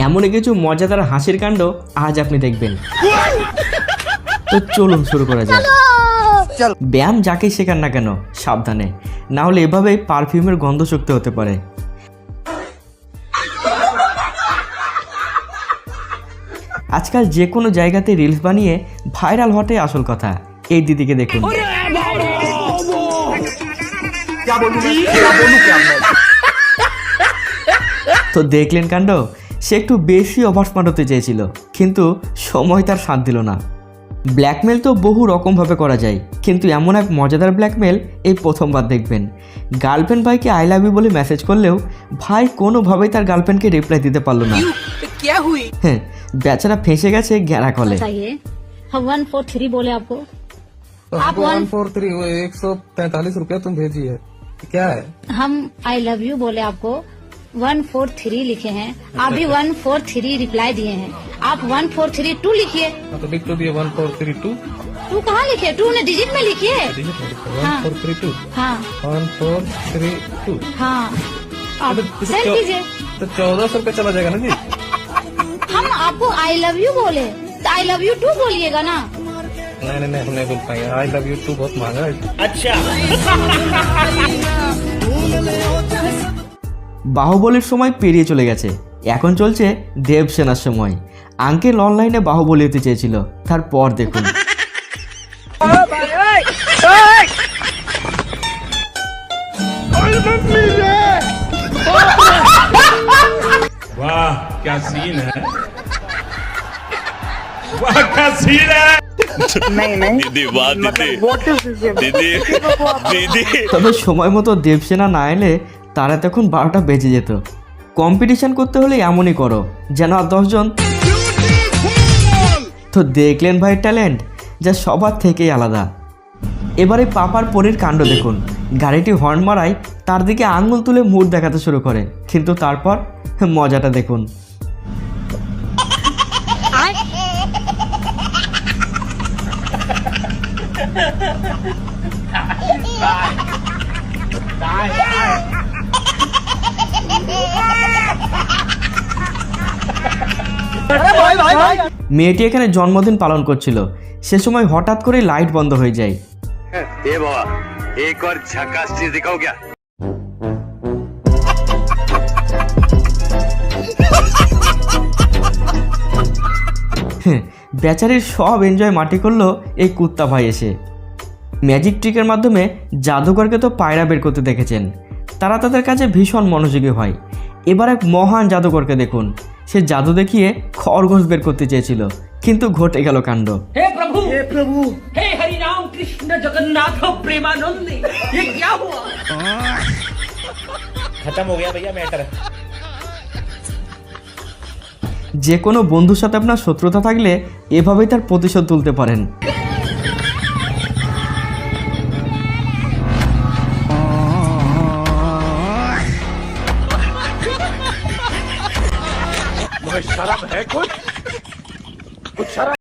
এমনই কিছু মজাদার হাসির কাণ্ড আজ আপনি দেখবেন। তো চলুন শুরু করা যাক। ব্যায়াম যাকেই শেখান না কেন সাবধানে, না হলে এভাবেই পারফিউমের গন্ধ শক্তি হতে পারে। আজকাল যে কোনো জায়গাতে রিলস বানিয়ে ভাইরাল হওয়াটাই আসল কথা। এই দিদিকে দেখুন। তো দেখলেন কাণ্ড, সে একটু বেশি ওভার স্মার্ট হতে চেয়েছিল, কিন্তু সময় তার সাথ দিল না। ব্ল্যাকমেল তো বহু রকমভাবে করা যায়, কিন্তু এমন এক মজাদার ব্ল্যাকমেল এই প্রথমবার দেখবেন। গার্লফ্রেন্ড ভাইকে আই লাভ ইউ বলে মেসেজ করলেও ভাই কোনোভাবেই তার গার্লফ্রেন্ডকে রিপ্লাই দিতে পারলো না। হ্যাঁ, বেচারা ফেঁসে গেছে গ্যারা কলে। हम 143 बोले आपको, तो आप 143 145 रुपया तुम भेजी है, क्या है? हम आई लव यू बोले आपको 143 लिखे हैं, आप भी 143 रिप्लाई दिए हैं, आप 1432 लिखिए। तो लिख तो दिए 1432, टू कहाँ लिखे? टू ने डिजिट में लिखिए। हाँ 1432, हाँ 1432। हाँ, आप सेंड कीजिए। तो 1400 रुपया चला जाएगा ना जी। हम आपको आई लव यू बोले तो आई लव यू टू बोलिएगा ना। नहीं हम नहीं बोल पाएंगे, आई लव यू टू बहुत महंगा है। বাহুবলীর সময় পেরিয়ে চলে গেছে, এখন চলছে দেবসেনার সময়। আঙ্কেল অনলাইনে বাহুবলী হতে চেয়েছিল, তারপর দেখুন। वाह क्या सीन है, वाह क्या सीन है। दीदी वाह दीदी दीदी তবে সময় মতো দেবসেনা না এলে তারা তখন 12টা বেজে যেত। কম্পিটিশন করতে হলে এমনই করো যেন আর 10 জন। তো দেখলেন ভাই ট্যালেন্ট, যা সবার থেকেই আলাদা। এবারে পাপার পরীর কাণ্ড দেখুন। গাড়িটি হর্ন মারায় তার দিকে আঙুল তুলে মুড দেখাতে শুরু করে, কিন্তু তারপর মজাটা দেখুন। মেয়েটি এখানে জন্মদিন পালন করছিল, সে সময় হঠাৎ করে লাইট বন্ধ হয়ে যায়। ए बाबा एक और झकास चीज दिखाओ क्या? বেচারির সব এনজয় মাটি করলো এই কুত্তা ভাই এসে। ম্যাজিক ট্রিকের মাধ্যমে জাদুকরকে তো পায়রা বের করতে দেখেছেন, তারা তাদের কাছে ভীষণ মনোযোগী হয়। এবার এক মহান জাদুকরকে দেখুন, সে জাদু দেখিয়ে খরগোশ বের করতে চেয়েছিল, কিন্তু ঘটে গেল কাণ্ড। हे प्रभु हे हरि राम कृष्ण जगन्नाथ प्रेमानंद, ये क्या हुआ? खत्म हो गया भैया मैटर। যে কোনো বন্ধুর সাথে আপনার শত্রুতা থাকলে এভাবেই তার প্রতিশোধ তুলতে পারেন। शराब है कुछ